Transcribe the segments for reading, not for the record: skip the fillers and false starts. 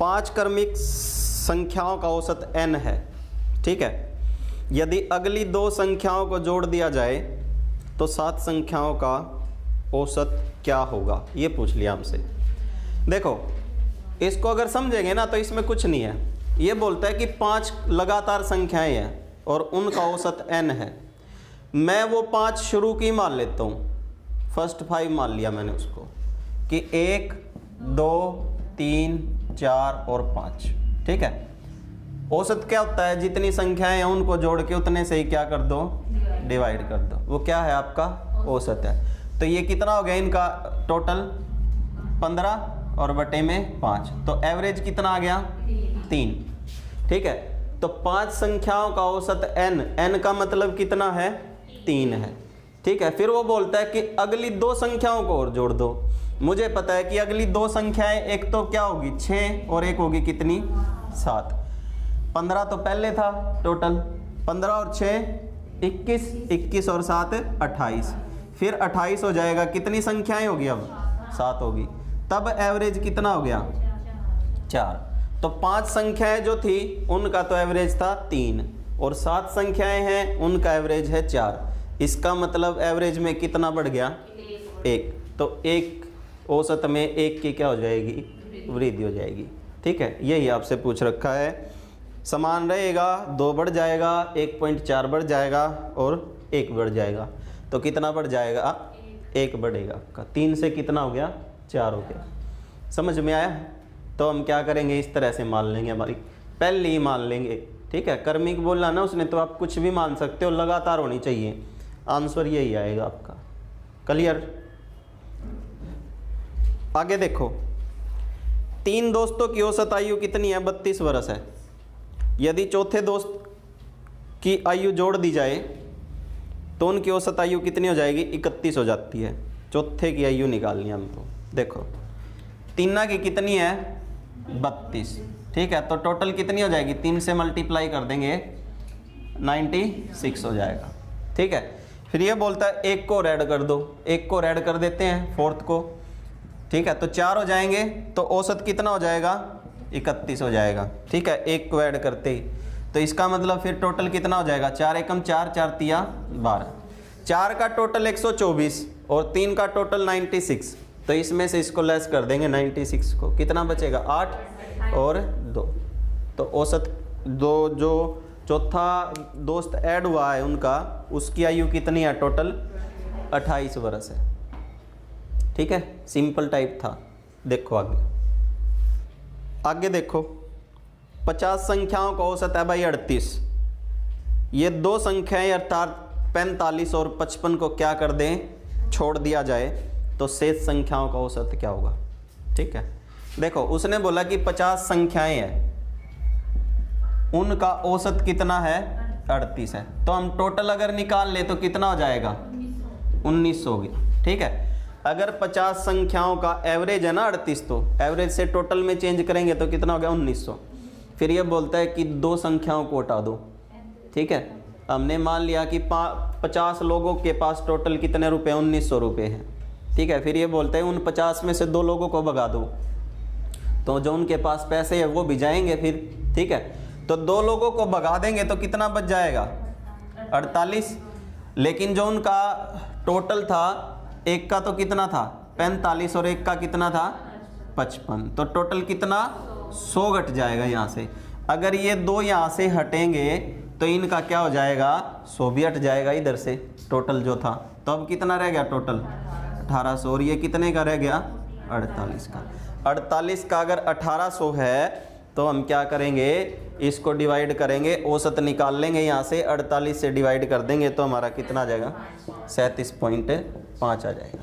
5 क्रमिक संख्याओं का औसत n है, ठीक है। यदि अगली 2 संख्याओं को जोड़ दिया जाए तो 7 संख्याओं का औसत क्या होगा, ये पूछ लिया हमसे। देखो इसको अगर समझेंगे ना तो इसमें कुछ नहीं है। ये बोलता है कि 5 लगातार संख्याएं हैं और उनका औसत n है। मैं वो 5 शुरू की मान लेता हूँ, फर्स्ट 5 मान लिया मैंने उसको कि 1 2 3 4 और 5, ठीक है। औसत क्या होता है, जितनी संख्याएं हैं उनको जोड़ के उतने से ही क्या कर दो, डिवाइड कर दो, वो क्या है आपका औसत है। तो ये कितना हो गया इनका टोटल 15 और बटे में 5, तो एवरेज कितना आ गया 3, ठीक है। तो 5 संख्याओं का औसत n का मतलब कितना है 3 है, ठीक है। फिर वो बोलता है कि अगली 2 संख्याओं को और जोड़ दो। मुझे पता है कि अगली 2 संख्याएं, एक तो क्या होगी 6 और एक होगी कितनी 7। 15 तो पहले था टोटल, 15 और 6 21, 21 और 7 28, फिर 28 हो जाएगा, कितनी संख्याएं होगी अब 7 होगी, तब एवरेज कितना हो गया 4। तो 5 संख्याएं जो थी उनका तो एवरेज था 3 और 7 संख्याएं हैं उनका एवरेज है 4। इसका मतलब एवरेज में कितना बढ़ गया 1। तो एक औसत में 1 की क्या हो जाएगी, वृद्धि हो जाएगी, ठीक है। यही आपसे पूछ रखा है। समान रहेगा 2 बढ़ जाएगा, 1.4 बढ़ जाएगा और 1 बढ़ जाएगा, तो कितना बढ़ जाएगा 1 बढ़ेगा का 3 से कितना हो गया 4 हो गया। समझ में आया। तो हम क्या करेंगे, इस तरह से मान लेंगे, हमारी पहले ही मान लेंगे, ठीक है। क्रमिक बोला ना उसने, तो आप कुछ भी मान सकते हो, लगातार होनी चाहिए, आंसर यही आएगा आपका। क्लियर। आगे देखो, 3 दोस्तों की औसत आयु कितनी है 32 वर्ष है। यदि चौथे दोस्त की आयु जोड़ दी जाए तो उनकी औसत आयु कितनी हो जाएगी 31 हो जाती है। चौथे की आयु निकालनी है हमको। देखो तीना की कितनी है 32, ठीक है। तो टोटल कितनी हो जाएगी, 3 से मल्टीप्लाई कर देंगे 96 हो जाएगा, ठीक है। फिर ये बोलता है 1 को ऐड कर दो, 1 को ऐड कर देते हैं, 4th को, ठीक है। तो 4 हो जाएंगे, तो औसत कितना हो जाएगा 31 हो जाएगा, ठीक है, 1 को ऐड करते ही। तो इसका मतलब फिर टोटल कितना हो जाएगा, 4 एकम 4, 4 तिया 12, 4 का टोटल 124 और 3 का टोटल 96। तो इसमें से इसको लेस कर देंगे 96 को, कितना बचेगा 8 और 2। तो औसत 2 जो चौथा दोस्त ऐड हुआ है उनका, उसकी आयु कितनी है टोटल 28 वर्ष है, ठीक है। सिंपल टाइप था। देखो आगे देखो, 50 संख्याओं का औसत है भाई 38। ये 2 संख्याएं अर्थात 45 और 55 को क्या कर दें, छोड़ दिया जाए तो शेष संख्याओं का औसत क्या होगा, ठीक है। देखो उसने बोला कि 50 संख्याएं हैं, उनका औसत कितना है 38 है। तो हम टोटल अगर निकाल ले तो कितना हो जाएगा 19 होगी, ठीक है। अगर 50 संख्याओं का एवरेज है ना 38, तो एवरेज से टोटल में चेंज करेंगे तो कितना हो गया 1900। फिर ये बोलता है कि 2 संख्याओं को हटा दो, ठीक है। हमने मान लिया कि 50 लोगों के पास टोटल कितने रुपए 1900 रुपये हैं, ठीक है। फिर ये बोलते हैं उन 50 में से 2 लोगों को भगा दो, तो जो उनके पास पैसे है वो भी जाएंगे फिर, ठीक है। तो 2 लोगों को भगा देंगे तो कितना बच जाएगा 48। लेकिन जो उनका टोटल था, एक का तो कितना था 45 और एक का कितना था 55, तो टोटल कितना 100 घट जाएगा यहाँ से। अगर ये 2 यहाँ से हटेंगे तो इनका क्या हो जाएगा 100 भी हट जाएगा इधर से टोटल जो था। तो अब कितना रह गया टोटल 1800, और ये कितने का रह गया 48 का। 48 का अगर 1800 है तो हम क्या करेंगे, इसको डिवाइड करेंगे, औसत निकाल लेंगे यहाँ से, 48 से डिवाइड कर देंगे तो हमारा कितना आ जाएगा 37.5 आ जाएगा,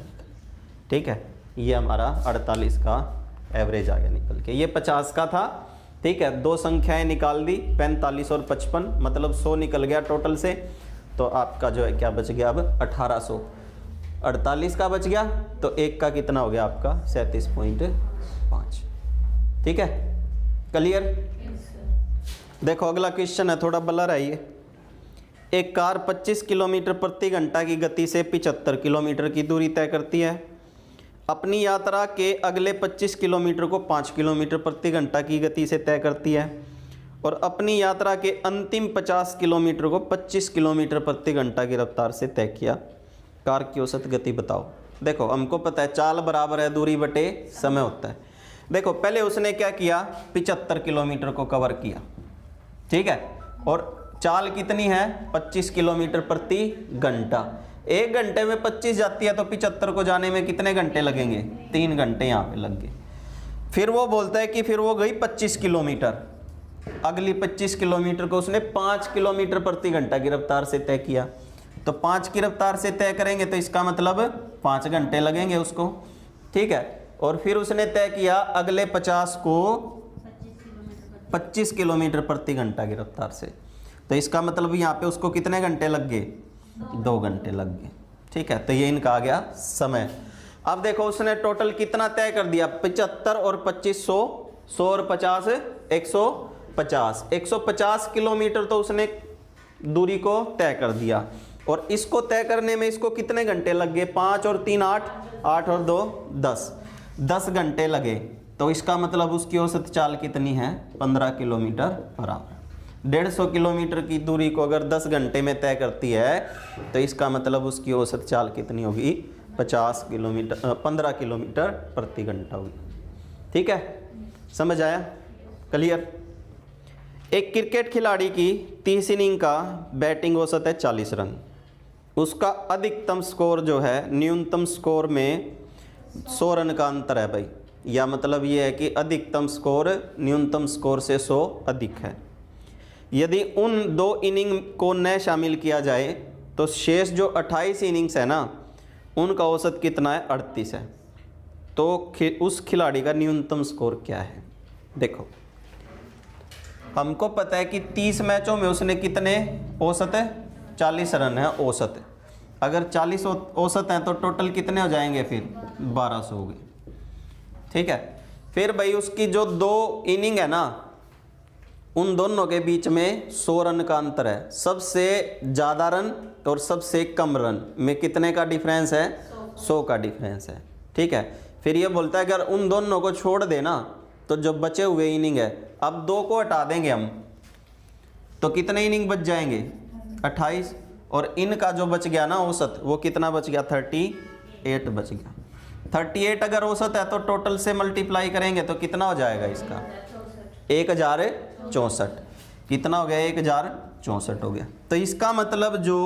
ठीक है। ये हमारा 48 का एवरेज आ गया निकल के। ये 50 का था, ठीक है। 2 संख्याएं निकाल दी 45 और 55, मतलब 100 निकल गया टोटल से। तो आपका जो है क्या बच गया अब 1800। 48 का बच गया तो 1 का कितना हो गया आपका 37.5, ठीक है। क्लियर। देखो अगला क्वेश्चन है, थोड़ा ब्लर है ये। एक कार 25 किलोमीटर प्रति घंटा की गति से 75 किलोमीटर की दूरी तय करती है। अपनी यात्रा के अगले 25 किलोमीटर को 5 किलोमीटर प्रति घंटा की गति से तय करती है और अपनी यात्रा के अंतिम 50 किलोमीटर को 25 किलोमीटर प्रति घंटा की रफ्तार से तय किया। कार की औसत गति बताओ। देखो हमको पता है चाल बराबर है दूरी बटे समय होता है। देखो पहले उसने क्या किया, 75 किलोमीटर को कवर किया, ठीक है, और चाल कितनी है 25 किलोमीटर प्रति घंटा। 1 घंटे में 25 जाती है तो 75 को जाने में कितने घंटे लगेंगे, 3 घंटे यहाँ पे लग गए। फिर वो बोलता है कि फिर वो गई 25 किलोमीटर, अगली 25 किलोमीटर को उसने 5 किलोमीटर प्रति घंटा की रफ्तार से तय किया। तो 5 की रफ्तार से तय करेंगे तो इसका मतलब 5 घंटे लगेंगे उसको, ठीक है। और फिर उसने तय किया अगले 50 को 25 किलोमीटर प्रति घंटा की रफ्तार से, तो इसका मतलब यहाँ पे उसको कितने घंटे लग गए, 2 घंटे लग गए, ठीक है। तो ये इनका आ गया समय। अब देखो उसने टोटल कितना तय कर दिया, 75 और 25 100 और 50 150 150 किलोमीटर तो उसने दूरी को तय कर दिया। और इसको तय करने में इसको कितने घंटे लग गए, 5 और 3 8, 8 और 2 10 घंटे लगे। तो इसका मतलब उसकी औसत चाल कितनी है, 15 किलोमीटर पर आवर। 150 किलोमीटर की दूरी को अगर 10 घंटे में तय करती है तो इसका मतलब उसकी औसत चाल कितनी होगी, 15 किलोमीटर प्रति घंटा होगी, ठीक है। समझ आया, क्लियर। एक क्रिकेट खिलाड़ी की 30 इनिंग का बैटिंग औसत है 40 रन। उसका अधिकतम स्कोर जो है न्यूनतम स्कोर में 100 रन का अंतर है भाई, या मतलब ये है कि अधिकतम स्कोर न्यूनतम स्कोर से 100 अधिक है। यदि उन 2 इनिंग को न शामिल किया जाए तो शेष जो 28 इनिंग्स है ना उनका औसत कितना है, 38 है। तो उस खिलाड़ी का न्यूनतम स्कोर क्या है। देखो हमको पता है कि 30 मैचों में उसने कितने औसत है, 40 रन है औसत। अगर 40 औसत हैं तो टोटल कितने हो जाएंगे, फिर 1200 हो गए, ठीक है। फिर भाई उसकी जो 2 इनिंग है ना उन दोनों के बीच में 100 रन का अंतर है। सबसे ज़्यादा रन और सबसे कम रन में कितने का डिफरेंस है, 100 का डिफरेंस है, ठीक है। फिर ये बोलता है अगर उन दोनों को छोड़ देना तो जो बचे हुए इनिंग है, अब 2 को हटा देंगे हम तो कितने इनिंग बच जाएंगे, 28। और इनका जो बच गया ना औसत वो कितना बच गया, 38 बच गया। 38 अगर औसत है तो टोटल से मल्टीप्लाई करेंगे तो कितना हो जाएगा इसका, 1064। कितना हो गया, 1064 हो गया। तो इसका मतलब जो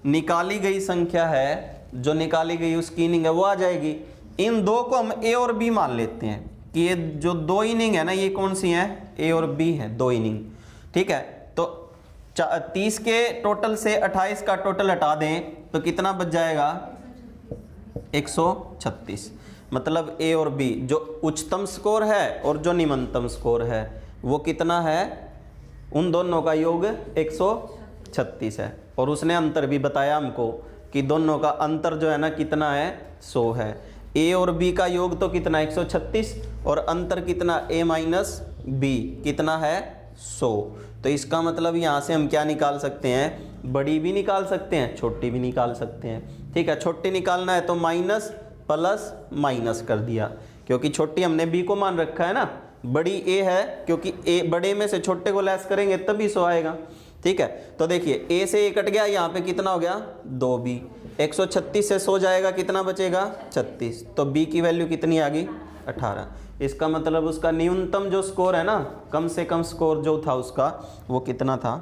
निकाली गई संख्या है, जो निकाली गई उसकी इनिंग है वो आ जाएगी। इन 2 को हम ए और बी मान लेते हैं कि ये जो 2 इनिंग है ना ये कौन सी हैं, ए और बी है 2 इनिंग, ठीक है। तो 30 के टोटल से 28 का टोटल हटा दें तो कितना बच जाएगा, 136। मतलब ए और बी जो उच्चतम स्कोर है और जो निम्नतम स्कोर है वो कितना है, उन दोनों का योग 136 है। और उसने अंतर भी बताया हमको कि दोनों का अंतर जो है ना कितना है, 100 है। ए और बी का योग तो कितना 136 और अंतर कितना a माइनस बी कितना है 100। तो इसका मतलब यहाँ से हम क्या निकाल सकते हैं, बड़ी भी निकाल सकते हैं छोटी भी निकाल सकते हैं, ठीक है। छोटी निकालना है तो माइनस प्लस माइनस कर दिया, क्योंकि छोटी हमने b को मान रखा है ना, बड़ी a है क्योंकि a बड़े में से छोटे को लेस करेंगे तभी 100 आएगा, ठीक है। तो देखिए a से a कट गया, यहाँ पे कितना हो गया 2b, 136 से 100 जाएगा कितना बचेगा 36। तो b की वैल्यू कितनी आ गई 18। इसका मतलब उसका न्यूनतम जो स्कोर है ना, कम से कम स्कोर जो था उसका वो कितना था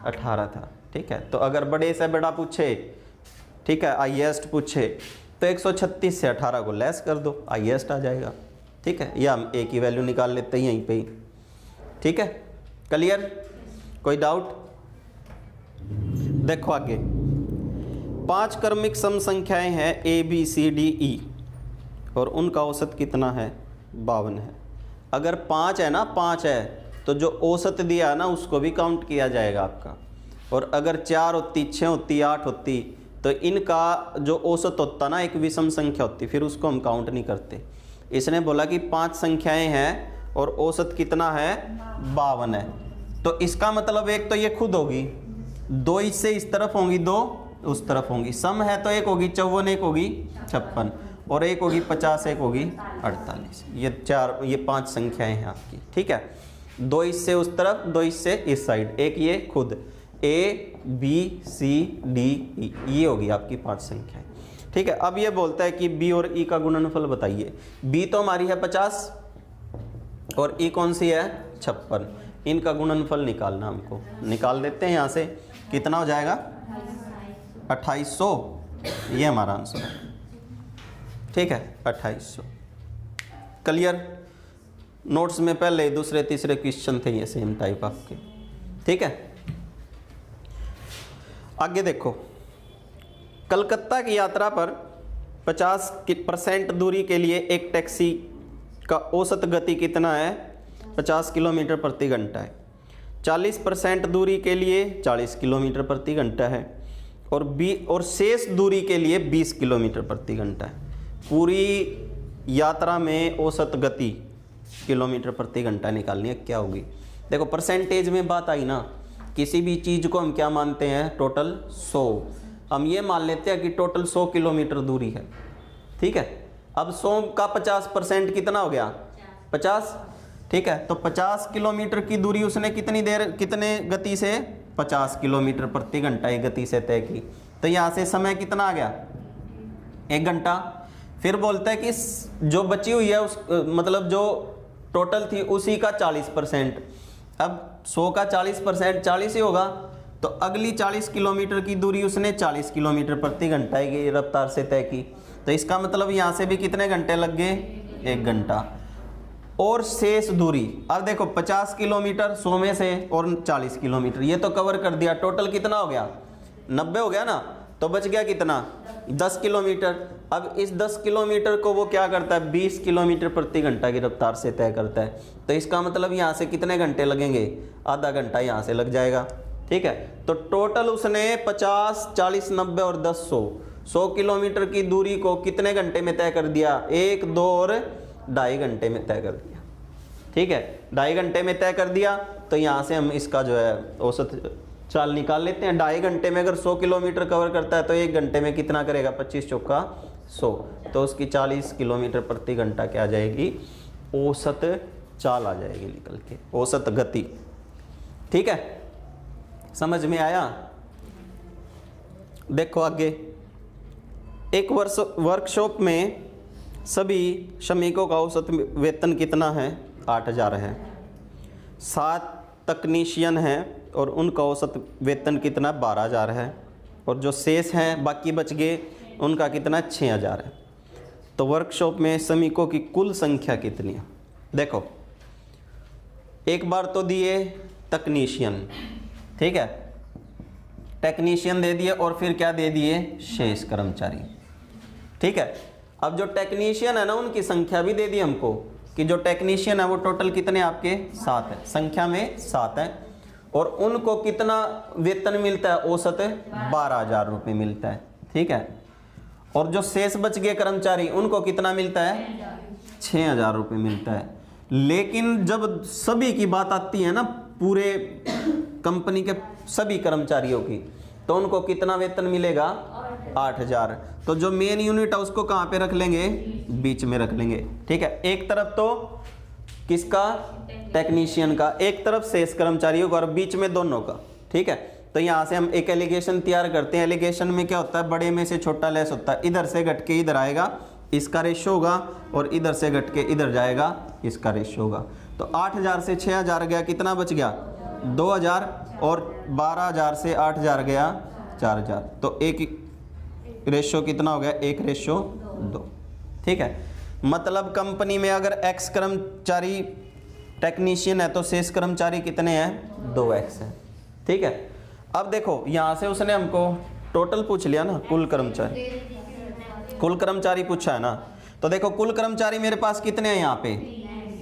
18 था, ठीक है। तो अगर बड़े से बड़ा पूछे, ठीक है, हाईएस्ट पूछे तो 136 से 18 को लेस कर दो, हाईएस्ट आ जाएगा, ठीक है। या हम a की वैल्यू निकाल लेते हैं यहीं पे ही, ठीक है। क्लियर, कोई डाउट। देखो आगे 5 क्रमिक सम संख्याएं हैं a b c d e और उनका औसत कितना है 52 है। अगर 5 है ना, 5 है तो जो औसत दिया है ना उसको भी काउंट किया जाएगा आपका। और अगर 4 होती, 6 होती, 8 होती तो इनका जो औसत होता ना एक विषम संख्या होती, फिर उसको हम काउंट नहीं करते। इसने बोला कि 5 संख्याएं हैं और औसत कितना है 52 है। तो इसका मतलब एक तो ये खुद होगी, 2 इससे इस तरफ होंगी, 2 उस तरफ होंगी, सम है तो एक होगी 54, एक होगी 56। और एक होगी 50, एक होगी 48। ये 5 संख्याएं हैं आपकी, ठीक है। 2 हिस्से उस तरफ, 2 हिस्से इस साइड, एक ये खुद A B C D E, ये होगी आपकी 5 संख्याएं, ठीक है। अब ये बोलता है कि B और E का गुणनफल बताइए। B तो हमारी है 50 और E कौन सी है 56। इनका गुणनफल निकालना हमको, निकाल देते हैं यहाँ से। कितना हो जाएगा 2800, ये हमारा आंसर है, ठीक है 2800। क्लियर। नोट्स में पहले दूसरे तीसरे क्वेश्चन थे ये सेम टाइप आपके, ठीक है। आगे देखो, कलकत्ता की यात्रा पर 50% दूरी के लिए एक टैक्सी का औसत गति कितना है 50 किलोमीटर प्रति घंटा है। 40% दूरी के लिए 40 किलोमीटर प्रति घंटा है और शेष दूरी के लिए 20 किलोमीटर प्रति घंटा है। पूरी यात्रा में औसत गति किलोमीटर प्रति घंटा निकालनी है, क्या होगी। देखो परसेंटेज में बात आई ना, किसी भी चीज़ को हम क्या मानते हैं टोटल 100। हम ये मान लेते हैं कि टोटल 100 किलोमीटर दूरी है, ठीक है। अब 100 का 50% कितना हो गया 50, ठीक है। तो 50 किलोमीटर की दूरी उसने कितने गति से 50 किलोमीटर प्रति घंटा की गति से तय की। तो यहाँ से समय कितना आ गया 1 घंटा। फिर बोलता है कि जो बची हुई है उस मतलब जो टोटल थी उसी का 40%। अब 100 का 40% 40 ही होगा, तो अगली 40 किलोमीटर की दूरी उसने 40 किलोमीटर प्रति घंटा की रफ्तार से तय की। तो इसका मतलब यहाँ से भी कितने घंटे लग गए 1 घंटा। और शेष दूरी, अब देखो 50 किलोमीटर 100 में से और 40 किलोमीटर ये तो कवर कर दिया। टोटल कितना हो गया 90 हो गया ना, तो बच गया कितना 10 किलोमीटर। अब इस 10 किलोमीटर को वो क्या करता है 20 किलोमीटर प्रति घंटा की रफ्तार से तय करता है। तो इसका मतलब यहाँ से कितने घंटे लगेंगे, आधा घंटा यहाँ से लग जाएगा, ठीक है। तो टोटल उसने 50, 40, 90 और 10 100 किलोमीटर की दूरी को कितने घंटे में तय कर दिया 1, 2 और 2.5 घंटे में तय कर दिया, ठीक है। 2.5 घंटे में तय कर दिया। तो यहाँ से हम इसका जो है औसत चाल निकाल लेते हैं। 2.5 घंटे में अगर 100 किलोमीटर कवर करता है तो 1 घंटे में कितना करेगा 25 चौका 100, तो उसकी 40 किलोमीटर प्रति घंटा क्या आ जाएगी औसत चाल आ जाएगी निकल के, औसत गति, ठीक है। समझ में आया। देखो आगे, एक वर्कशॉप में सभी श्रमिकों का औसत वेतन कितना है 8000 है। 7 तकनीशियन हैं और उनका औसत वेतन कितना 12000 है। और जो शेष हैं बाकी बच गए उनका कितना 6000 है। तो वर्कशॉप में श्रमिकों की कुल संख्या कितनी है। देखो एक बार तो दिए तकनीशियन, ठीक है, टेक्नीशियन दे दिए और फिर क्या दे दिए शेष कर्मचारी, ठीक है। अब जो टेक्नीशियन है ना उनकी संख्या भी दे दी हमको कि जो टेक्नीशियन है वो टोटल कितने आपके 7 है, संख्या में 7 है। और उनको कितना वेतन मिलता है औसत 12000 रुपये मिलता है, ठीक है। और जो शेष बच गए कर्मचारी उनको कितना मिलता है 6000 रुपये मिलता है। लेकिन जब सभी की बात आती है ना पूरे कंपनी के सभी कर्मचारियों की, तो उनको कितना वेतन मिलेगा 8000। तो जो मेन यूनिट है उसको कहाँ पे रख लेंगे बीच में रख लेंगे, ठीक है। एक तरफ तो किसका टेक्नीशियन का, एक तरफ शेष कर्मचारियों का और बीच में दोनों का, ठीक है। तो यहाँ से हम एक एलिगेशन तैयार करते हैं। एलिगेशन में क्या होता है बड़े में से छोटा लेस होता है। इधर से घट के इधर आएगा इसका रेशो होगा और इधर से घट के इधर जाएगा इसका रेशो होगा। तो 8000 से 6000 गया, कितना बच गया 2000 और 12000 से 8000 गया 4000। तो एक रेशो कितना हो गया 1:2, ठीक है। मतलब कंपनी में अगर x कर्मचारी टेक्नीशियन है तो शेष कर्मचारी कितने हैं 2x है, ठीक है। अब देखो यहाँ से उसने हमको टोटल पूछ लिया ना, कुल कर्मचारी पूछा है ना। तो देखो कुल कर्मचारी मेरे पास कितने हैं यहाँ पे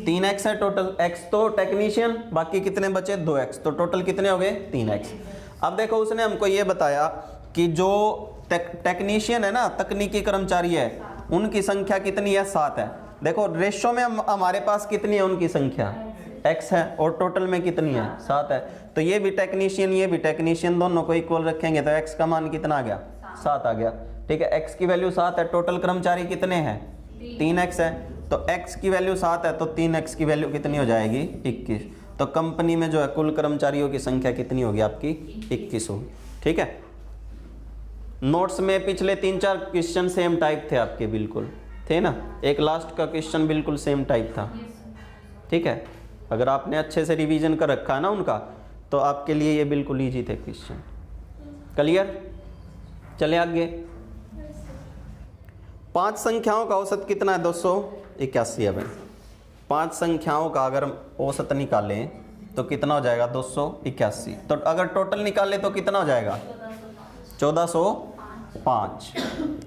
3x है टोटल, x तो टेक्नीशियन, बाकी कितने बचे 2x, तो टोटल कितने हो गए 3x। अब देखो उसने हमको ये बताया कि जो टेक्नीशियन है ना तकनीकी कर्मचारी है उनकी संख्या कितनी है 7 है। देखो रेशो में हमारे पास कितनी है उनकी संख्या x है और टोटल में कितनी है 7 है। तो ये भी टेक्नीशियन ये भी टेक्नीशियन दोनों को इक्वल रखेंगे तो x का मान कितना आ गया 7 आ गया। ठीक है, x की वैल्यू 7 है, टोटल कर्मचारी कितने हैं 3x है, तो x की वैल्यू 7 है तो 3x की वैल्यू कितनी हो जाएगी 21। तो कंपनी में जो है कुल कर्मचारियों की संख्या कितनी होगी आपकी 21 होगी। ठीक है, नोट्स में पिछले 3-4 क्वेश्चन सेम टाइप थे आपके, बिल्कुल थे ना, एक लास्ट का क्वेश्चन बिल्कुल सेम टाइप था। ठीक है, अगर आपने अच्छे से रिवीजन कर रखा है ना उनका, तो आपके लिए ये बिल्कुल ईजी थे क्वेश्चन। क्लियर, चले आगे। 5 संख्याओं का औसत कितना है 281 है भाई। 5 संख्याओं का अगर औसत निकालें तो कितना हो जाएगा 281। तो अगर टोटल निकालें तो कितना हो जाएगा 1405।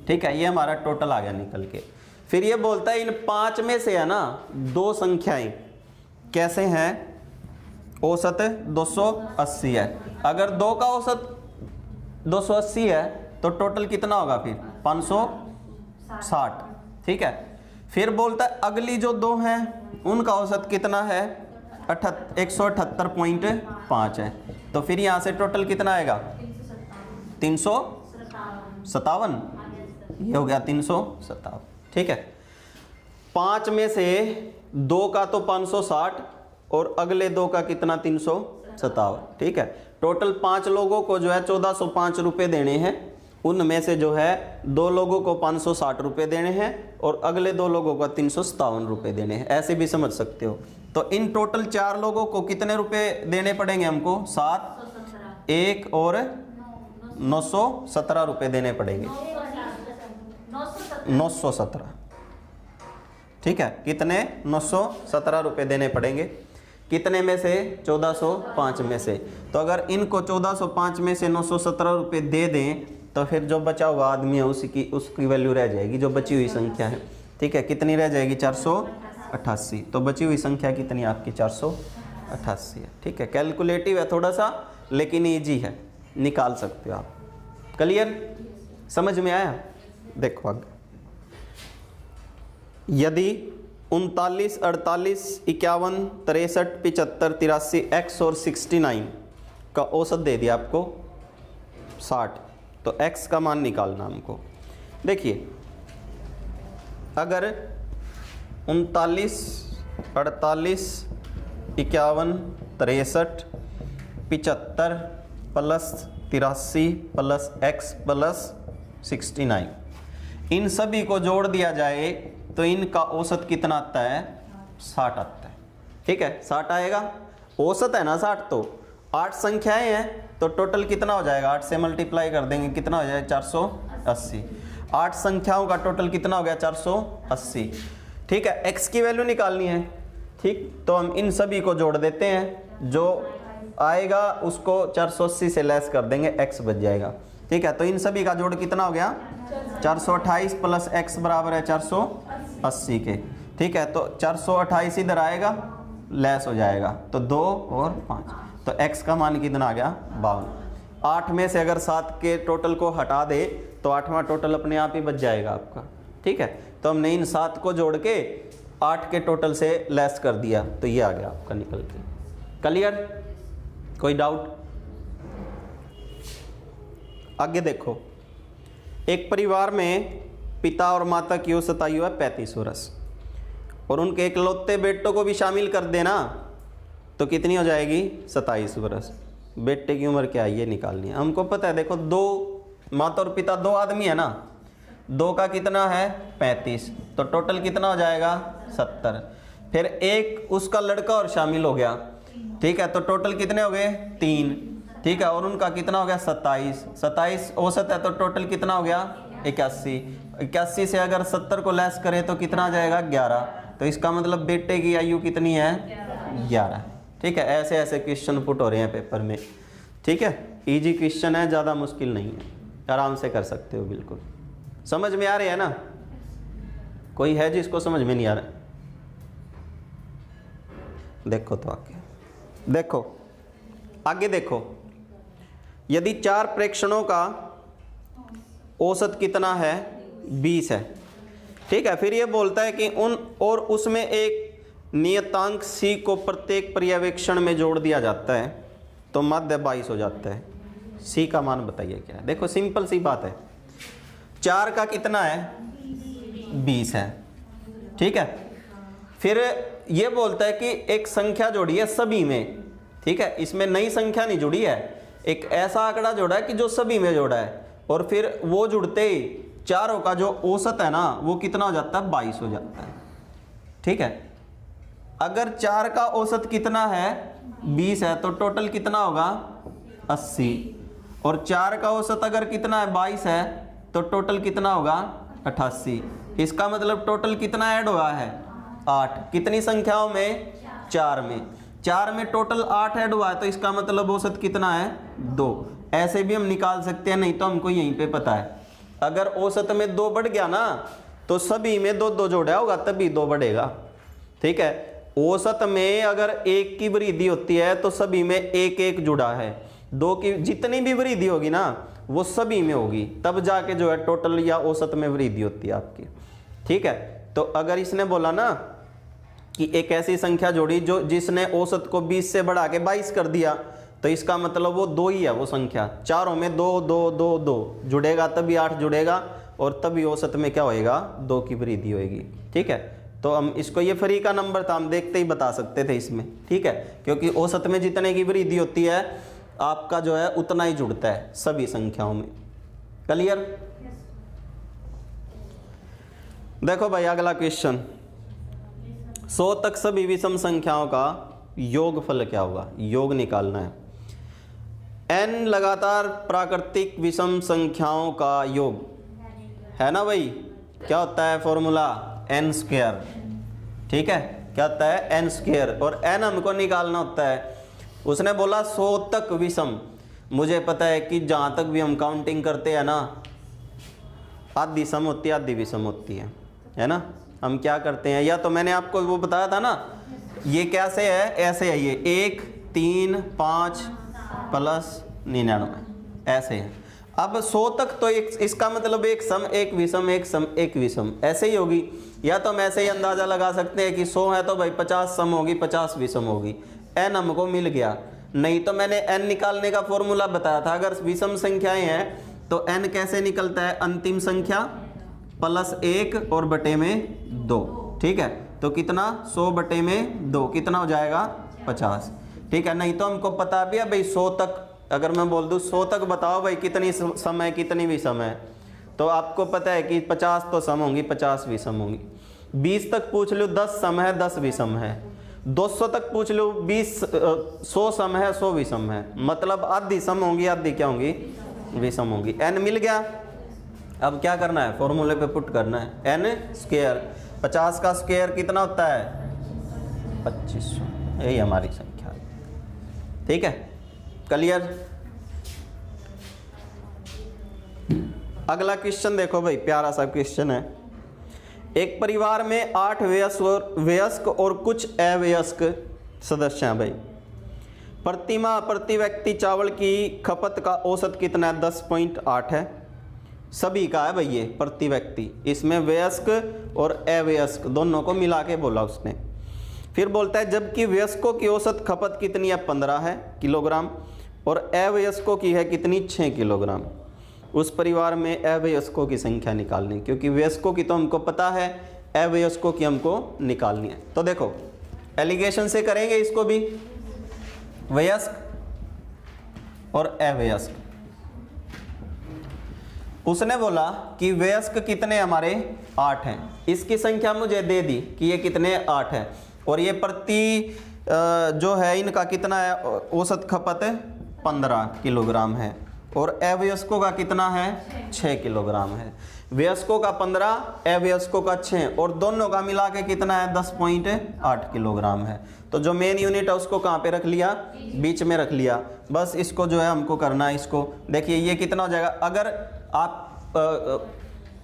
ठीक है, ये हमारा टोटल आ गया निकल के। फिर ये बोलता है इन 5 में से है ना 2 संख्याएं कैसे हैं, औसत 280 है। अगर 2 का औसत 280 है तो टोटल कितना होगा फिर 560। ठीक है, फिर बोलता है अगली जो 2 हैं उनका औसत कितना है 178.5 है। तो फिर यहाँ से टोटल कितना आएगा 357, ये हो गया 357। ठीक है, 5 में से 2 का तो 560 और अगले 2 का कितना 357। ठीक है, टोटल 5 लोगों को जो है 1405 रुपये देने हैं, उनमें से जो है 2 लोगों को 560 रुपये देने हैं और अगले 2 लोगों को 357 रुपये देने हैं, ऐसे भी समझ सकते हो। तो इन टोटल 4 लोगों को कितने रुपए देने पड़ेंगे हमको 7, 1 और 917 रुपये देने पड़ेंगे, 917। ठीक है, कितने 917 रुपये देने पड़ेंगे, कितने में से 1405 में से। तो अगर इनको 1405 में से 917 रुपये दे दें तो फिर जो बचा हुआ आदमी है उसकी वैल्यू रह जाएगी, जो बची हुई संख्या है। ठीक है, कितनी रह जाएगी 488। तो बची हुई संख्या कितनी आपकी 488 है। ठीक है, कैलकुलेटिव है थोड़ा सा लेकिन ईजी है, निकाल सकते हो आप। क्लियर, समझ में आया। देखो आगे, यदि 39, 48, 51, 63, 75, 83 x और 69 का औसत दे दिया आपको 60, तो x का मान निकालना हमको। देखिए, अगर 39, 48, 51, 63, 75 प्लस 83 प्लस x प्लस 69 इन सभी को जोड़ दिया जाए तो इनका औसत कितना आता है 60 आता है। ठीक है, 60 आएगा, औसत है ना 60, तो 8 संख्याएं हैं तो टोटल कितना हो जाएगा, 8 से मल्टीप्लाई कर देंगे कितना हो जाएगा 480। 8 संख्याओं का टोटल कितना हो गया 480। ठीक है, x की वैल्यू निकालनी है। ठीक, तो हम इन सभी को जोड़ देते हैं, जो आएगा उसको 480 से लेस कर देंगे, x बच जाएगा। ठीक है, तो इन सभी का जोड़ कितना हो गया 428 प्लस x बराबर है 480 के। ठीक है, तो 428 इधर आएगा, लेस हो जाएगा, तो 2 और 5, तो x का मान कितना आ गया 52। 8 में से अगर 7 के टोटल को हटा दे तो 8वां टोटल अपने आप ही बच जाएगा आपका। ठीक है, तो हमने इन 7 को जोड़ के 8 के टोटल से लेस कर दिया, तो ये आ गया आपका निकल के। क्लियर, कोई डाउट। आगे देखो, एक परिवार में पिता और माता की औसत आयु है 35 वर्ष और उनके इकलौते बेटों को भी शामिल कर देना तो कितनी हो जाएगी 27 वर्ष। बेटे की उम्र क्या है ये निकालनी है हमको, पता है। देखो, 2 माता और पिता 2 आदमी है ना, 2 का कितना है 35, तो टोटल कितना हो जाएगा 70। फिर एक उसका लड़का और शामिल हो गया। ठीक है, तो टोटल कितने हो गए 3। ठीक है, और उनका कितना हो गया 27। 27 औसत है तो टोटल कितना हो गया 81। 81 से अगर 70 को लेस करें तो कितना आ जाएगा 11। तो इसका मतलब बेटे की आयु कितनी है 11। ठीक है, ऐसे ऐसे क्वेश्चन पुट हो रहे हैं पेपर में। ठीक है, इजी क्वेश्चन है, ज़्यादा मुश्किल नहीं है, आराम से कर सकते हो। बिल्कुल समझ में आ रहे हैं ना। कोई है जिसको समझ में नहीं आ रहा? देखो तो आगे देखो, आगे देखो, यदि 4 प्रेक्षणों का औसत कितना है 20 है। ठीक है, फिर ये बोलता है कि उन और उसमें एक नियतांक c को प्रत्येक पर्यवेक्षण में जोड़ दिया जाता है तो मध्य 22 हो जाता है। c का मान बताइए क्या है। देखो, सिंपल सी बात है, 4 का कितना है 20 है, ठीक है। फिर ये बोलता है कि एक संख्या जोड़ी है सभी में, ठीक है, इसमें नई संख्या नहीं जुड़ी है, एक ऐसा आंकड़ा जोड़ा है कि जो सभी में जोड़ा है, और फिर वो जुड़ते ही चारों का जो औसत है ना वो कितना हो जाता है 22 हो जाता है, ठीक है। अगर 4 का औसत कितना है 20 है तो टोटल कितना होगा 80, और 4 का औसत अगर कितना है 22 है तो टोटल कितना होगा 88। इसका मतलब टोटल कितना ऐड हुआ है 8। कितनी संख्याओं में 4 में, 4 में टोटल 8 ऐड हुआ है, तो इसका मतलब औसत कितना है 2। ऐसे भी हम निकाल सकते हैं, नहीं तो हमको यहीं पे पता है। अगर औसत में 2 बढ़ गया ना तो सभी में 2 जोड़ा होगा तभी 2 बढ़ेगा, ठीक है। औसत में अगर 1 की वृद्धि होती है तो सभी में 1 जुड़ा है, 2 की जितनी भी वृद्धि होगी ना वो सभी में होगी, तब जाके जो है टोटल या औसत में वृद्धि होती है आपकी, ठीक है। तो अगर इसने बोला ना कि एक ऐसी संख्या जोड़ी जो जिसने औसत को 20 से बढ़ा के 22 कर दिया, तो इसका मतलब वो 2 ही है वो संख्या, चारों में 2 2 2 2 जुड़ेगा तभी 8 जुड़ेगा, और तभी औसत में क्या होएगा 2 की वृद्धि होएगी, ठीक है। तो हम इसको, ये फ्री का नंबर था, हम देखते ही बता सकते थे इसमें, ठीक है, क्योंकि औसत में जितने की वृद्धि होती है आपका जो है उतना ही जुड़ता है सभी संख्याओं में। क्लियर? देखो भाई अगला क्वेश्चन, 100 तक सभी विषम संख्याओं का योगफल क्या होगा, योग निकालना है। n लगातार प्राकृतिक विषम संख्याओं का योग है ना भाई, क्या होता है फॉर्मूला n स्क्वायर, ठीक है, क्या होता है n स्क्वायर, और n हमको निकालना होता है। उसने बोला 100 तक विषम, मुझे पता है कि जहाँ तक भी हम काउंटिंग करते हैं ना आधी सम होती है आधी विषम होती है ना। हम क्या करते हैं, या तो मैंने आपको वो बताया था ना, ये कैसे है, ऐसे है, ये 1 3 5 प्लस 99 ऐसे है। अब 100 तक तो एक, इसका मतलब एक सम एक विषम एक सम एक विषम ऐसे ही होगी, या तो हम ऐसे ही अंदाजा लगा सकते हैं कि 100 है तो भाई 50 सम होगी 50 विषम होगी, n हमको मिल गया। नहीं तो मैंने n निकालने का फॉर्मूला बताया था, अगर विषम संख्याएं हैं तो n कैसे निकलता है, अंतिम संख्या प्लस 1 और बटे में 2, ठीक है। तो कितना 100 बटे में 2 कितना हो जाएगा 50, ठीक है। नहीं तो हमको पता भी है भाई 100 तक, अगर मैं बोल दूं 100 तक बताओ भाई कितनी सम है कितनी विषम है, तो आपको पता है कि 50 तो सम होंगी 50 विषम होंगी। 20 तक पूछ लो 10 सम है 10 विषम है। 200 तक पूछ लो 100 सम है 100 विषम है, मतलब आधी सम होंगी आधी क्या होंगी विषम होंगी। n मिल गया, अब क्या करना है फॉर्मूले पे पुट करना है, n स्क्वायर, 50 का स्क्वायर कितना होता है 2500, यही हमारी संख्या है, ठीक है। क्लियर? अगला क्वेश्चन देखो भाई, प्यारा सा क्वेश्चन है। एक परिवार में 8 वयस्क और कुछ अवयस्क सदस्य हैं भाई। प्रतिमाह प्रति व्यक्ति चावल की खपत का औसत कितना है 10.8 है, सभी का है भाई ये प्रति व्यक्ति, इसमें वयस्क और अवयस्क दोनों को मिला के बोला उसने। फिर बोलता है जबकि वयस्कों की औसत खपत कितनी है 15 है किलोग्राम, और अवयस्कों की है कितनी 6 किलोग्राम। उस परिवार में अवयस्कों की संख्या निकालनी, क्योंकि वयस्कों की तो हमको पता है, अवयस्कों की हमको निकालनी है। तो देखो एलिगेशन से करेंगे इसको भी, वयस्क और अवयस्क। उसने बोला कि वयस्क कितने हमारे 8 हैं, इसकी संख्या मुझे दे दी कि ये कितने 8 है, और ये प्रति जो है इनका कितना है औसत खपत 15 किलोग्राम है, और अवयस्कों का कितना है 6 किलोग्राम है। वयस्कों का 15, अवयस्कों का 6, और दोनों का मिला के कितना है 10.8 किलोग्राम है। तो जो मेन यूनिट है उसको कहाँ पे रख लिया, बीच में रख लिया। बस इसको जो है हमको करना है, इसको देखिए ये कितना हो जाएगा। अगर आप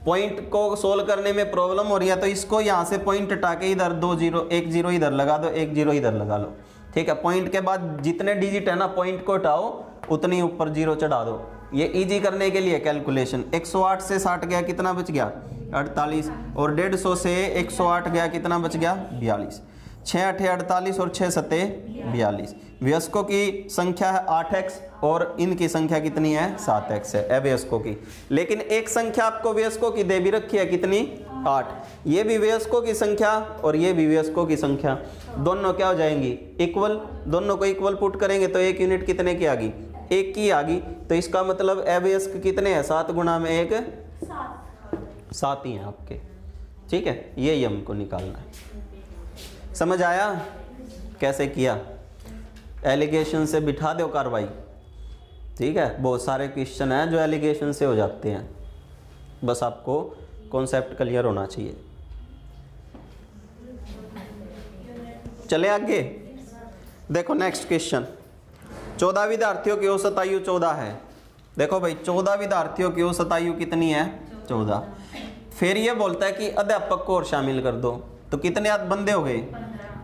पॉइंट को सोल्व करने में प्रॉब्लम हो रही है तो इसको यहाँ से पॉइंट हटा के इधर 2 0 1 0 इधर लगा दो, 1 0 इधर लगा लो, ठीक है। पॉइंट के बाद जितने डिजिट है ना पॉइंट को हटाओ उतनी ऊपर 0 चढ़ा दो, ये इजी करने के लिए कैलकुलेशन। 108 से 60 गया कितना बच गया 48, और 150 से 108 गया कितना बच गया 42। 6 8 48 और 6 7 42। वयस्कों की संख्या है 8x और इनकी संख्या कितनी है 7x है अवयस्कों की। लेकिन एक संख्या आपको वयस्कों की दे भी रखी है कितनी 8। ये भी वयस्कों की संख्या और ये भी वयस्कों की संख्या, दोनों क्या हो जाएंगी इक्वल। दोनों को इक्वल पुट करेंगे तो एक यूनिट कितने की आ गई 1 की आ गई। तो इसका मतलब अवयस्क कितने हैं 7 गुणा में 1 7 ही हैं आपके। ठीक है, ये हमको निकालना है। समझ आया कैसे किया? एलिगेशन से बिठा दो कार्रवाई। ठीक है, बहुत सारे क्वेश्चन हैं जो एलिगेशन से हो जाते हैं, बस आपको कॉन्सेप्ट क्लियर होना चाहिए। चले आगे, देखो नेक्स्ट क्वेश्चन। 14 विद्यार्थियों की औसत आयु 14 है। देखो भाई 14 विद्यार्थियों की औसत आयु कितनी है 14। फिर ये बोलता है कि अध्यापक को और शामिल कर दो, तो कितने बंदे हो गए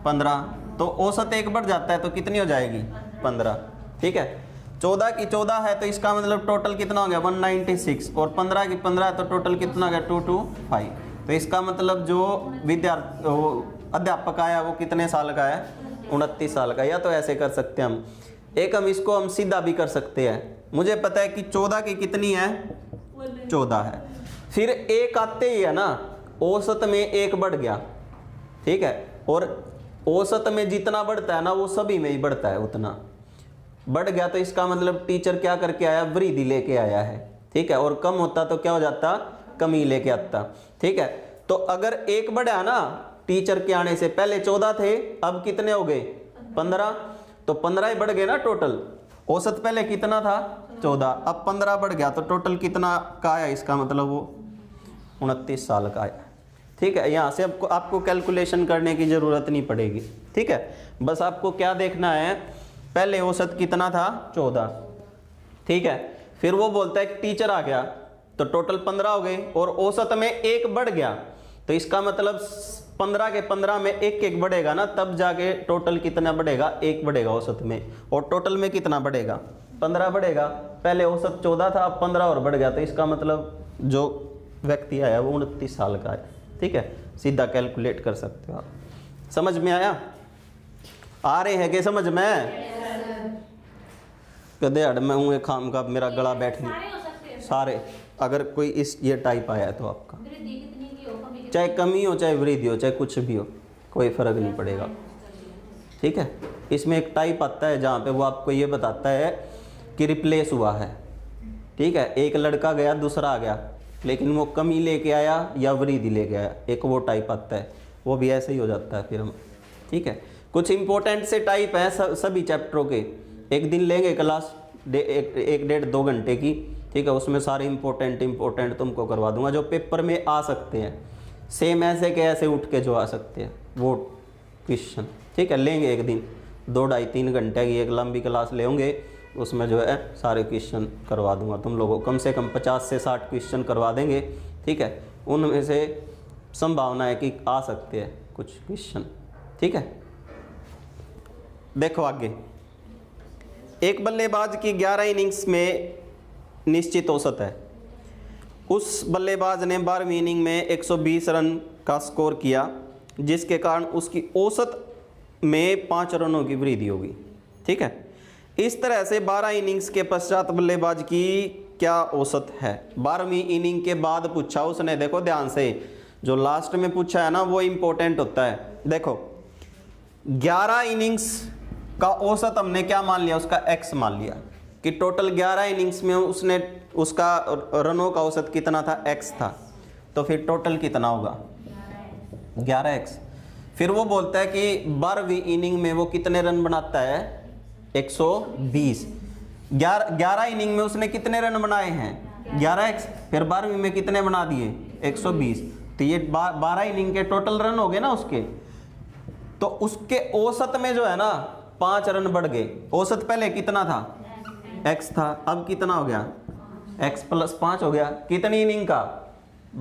15। तो औसत एक बढ़ जाता है तो कितनी हो जाएगी 15। ठीक है, 14 की 14 है तो इसका मतलब टोटल कितना हो गया 196 और 15 की 15 है तो टोटल कितना हो गया 225। तो इसका मतलब जो अध्यापक आया वो कितने साल का है 29 साल का। या तो ऐसे कर सकते हैं हम इसको हम सीधा भी कर सकते हैं। मुझे पता है कि 14 की कितनी है 14 है, फिर एक आते ही है ना औसत में एक बढ़ गया। ठीक है, और औसत में जितना बढ़ता है ना वो सभी में ही बढ़ता है, उतना बढ़ गया तो इसका मतलब टीचर क्या करके आया वृद्धि लेके आया है। ठीक है, और कम होता तो क्या हो जाता कमी लेके आता। ठीक है, तो अगर एक बढ़ा ना टीचर के आने से पहले 14 थे, अब कितने हो गए 15, तो 15 ही बढ़ गए ना टोटल। औसत पहले कितना था 14, अब 15 बढ़ गया तो टोटल कितना का आया, इसका मतलब वो 29 साल का आया। ठीक है, यहाँ से आपको कैलकुलेशन करने की ज़रूरत नहीं पड़ेगी। ठीक है, बस आपको क्या देखना है, पहले औसत कितना था 14। ठीक है, फिर वो बोलता है कि टीचर आ गया तो टोटल 15 हो गए और औसत में एक बढ़ गया, तो इसका मतलब 15 के 15 में एक बढ़ेगा ना, तब जाके टोटल कितना बढ़ेगा 1 बढ़ेगा औसत में, और टोटल में कितना बढ़ेगा 15 बढ़ेगा। पहले औसत 14 था, अब 15 और बढ़ गया, तो इसका मतलब जो व्यक्ति आया वो 29 साल का है। ठीक है, सीधा कैलकुलेट कर सकते हो आप। समझ में आया? आ रहे हैं कि समझ में? कदे हड़ में हूँ खाम का मेरा गला बैठ नहीं सारे। अगर कोई इस ये टाइप आया है तो आपका चाहे कमी हो चाहे वृद्धि हो चाहे कुछ भी हो कोई फर्क नहीं पड़ेगा। ठीक है, इसमें एक टाइप आता है जहाँ पे वो आपको ये बताता है कि रिप्लेस हुआ है। ठीक है, एक लड़का गया दूसरा आ गया, लेकिन वो कमी लेके आया या वृद्धि लेके आया, एक वो टाइप आता है, वो भी ऐसे ही हो जाता है फिर हम। ठीक है, कुछ इंपॉर्टेंट से टाइप हैं सभी चैप्टरों के, एक दिन लेंगे क्लास 1-1.5-2 घंटे की। ठीक है, उसमें सारे इंपॉर्टेंट तुमको करवा दूंगा जो पेपर में आ सकते हैं, सेम ऐसे के ऐसे उठ के जो आ सकते हैं वो क्वेश्चन। ठीक है, लेंगे एक दिन 2-2.5-3 घंटे की एक लंबी क्लास लेंगे, उसमें जो है सारे क्वेश्चन करवा दूंगा तुम लोगों को, कम से कम 50 से 60 क्वेश्चन करवा देंगे। ठीक है, उनमें से संभावना है कि आ सकते हैं कुछ क्वेश्चन। ठीक है, देखो आगे, एक बल्लेबाज की 11 इनिंग्स में निश्चित औसत है। उस बल्लेबाज ने 12वीं इनिंग में 120 रन का स्कोर किया, जिसके कारण उसकी औसत में 5 रनों की वृद्धि होगी। ठीक है, इस तरह से 12 इनिंग्स के पश्चात बल्लेबाज की क्या औसत है। 12वीं इनिंग के बाद पूछा उसने, देखो ध्यान से, जो लास्ट में पूछा है ना वो इंपॉर्टेंट होता है। देखो 11 इनिंग्स का औसत हमने क्या मान लिया, उसका x मान लिया कि टोटल 11 इनिंग्स में उसने उसका रनों का औसत कितना था x था, तो फिर टोटल कितना होगा 11x। फिर वो बोलता है कि 12वीं इनिंग में वो कितने रन बनाता है 120। 11 इनिंग में उसने कितने रन बनाए हैं 11x, फिर 12वीं में कितने बना दिए 120, तो ये 12 इनिंग के टोटल रन हो गए ना उसके, तो उसके औसत में जो है ना 5 रन बढ़ गए। औसत पहले कितना था x था, अब कितना हो गया x + 5 हो गया, कितनी इनिंग का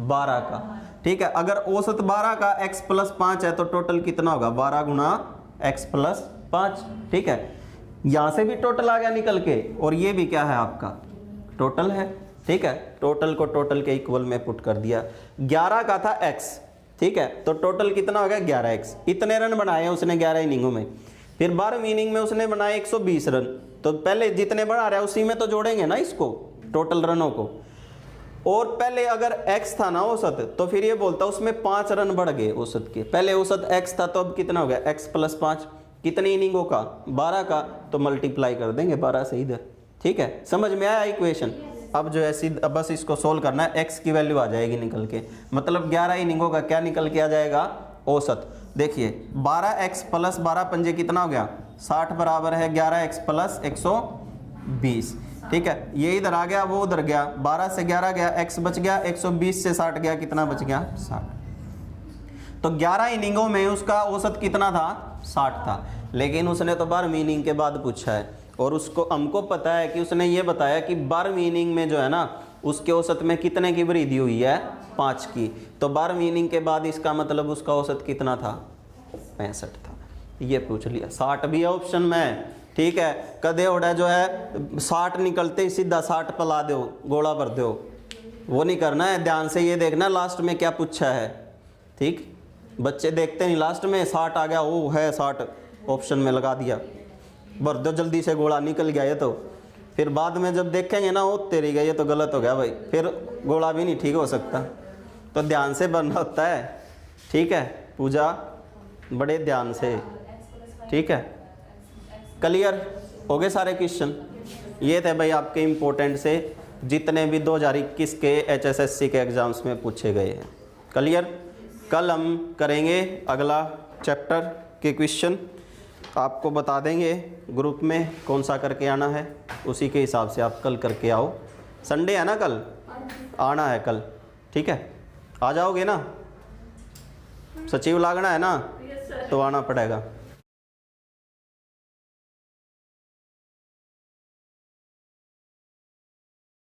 12 का। ठीक है, अगर औसत 12 का x + 5 है तो टोटल कितना होगा 12 गुना x + 5। ठीक है, यहाँ से भी टोटल आ गया निकल के, और ये भी क्या है आपका टोटल है। ठीक है, टोटल को टोटल के इक्वल में पुट कर दिया। 11 का था x, ठीक है। तो टोटल कितना हो गया 11x। इतने रन बनाए हैं उसने 11 इनिंगों में। फिर 12वीं इनिंग में उसने बनाए 120 रन। तो पहले जितने बना रहा है उसी में तो जोड़ेंगे ना इसको, टोटल रनों को। और पहले अगर x था ना औसत, तो फिर ये बोलता उसमें 5 रन बढ़ गए औसत के। पहले औसत x था तो अब कितना हो गया x + 5। कितनी इनिंगों का 12 का, तो मल्टीप्लाई कर देंगे 12 से इधर। ठीक है, समझ में आया इक्वेशन। अब जो है अब बस इसको सोल्व करना है, x की वैल्यू आ जाएगी निकल के, मतलब 11 इनिंगों का क्या निकल के आ जाएगा औसत। देखिए 12x + 12 पंजे कितना हो गया 60 बराबर है 11x + 120। ठीक है, ये इधर आ गया वो उधर गया, 12 से 11 गया, x बच गया, 120 से 60 गया, कितना बच गया 60। तो 11 इनिंगों में उसका औसत कितना था 60 था। लेकिन उसने तो 12वीं इनिंग के बाद पूछा है, और उसको हमको पता है कि उसने ये बताया कि 12वीं इनिंग में जो है ना उसके औसत में कितने की वृद्धि हुई है 5 की। तो 12वीं इनिंग के बाद इसका मतलब उसका औसत कितना था 65 था। ये पूछ लिया। 60 भी है ऑप्शन में। ठीक है, कदे उड़ा जो है 60 निकलते ही सीधा 60 पला दो, गोला भर दो, वो नहीं करना है। ध्यान से ये देखना लास्ट में क्या पूछा है। ठीक, बच्चे देखते नहीं, लास्ट में 60 आ गया, वो है 60 ऑप्शन में लगा दिया, भर दो जल्दी से, गोला निकल गया ये तो। फिर बाद में जब देखेंगे ना वो तेरी गई ये तो गलत हो गया भाई, फिर गोला भी नहीं ठीक हो सकता। तो ध्यान से बनना होता है। ठीक है, पूजा बड़े ध्यान से। ठीक है, क्लियर हो गए सारे क्वेश्चन। ये थे भाई आपके इम्पोर्टेंट से जितने भी 2021 के HSSC के एग्ज़ाम्स में पूछे गए हैं। क्लियर। कल हम करेंगे अगला चैप्टर के क्वेश्चन, आपको बता देंगे ग्रुप में कौन सा करके आना है, उसी के हिसाब से आप कल करके आओ। संडे है ना, कल आना है कल। ठीक है, आ जाओगे ना, सचिव लागना है ना, तो आना पड़ेगा।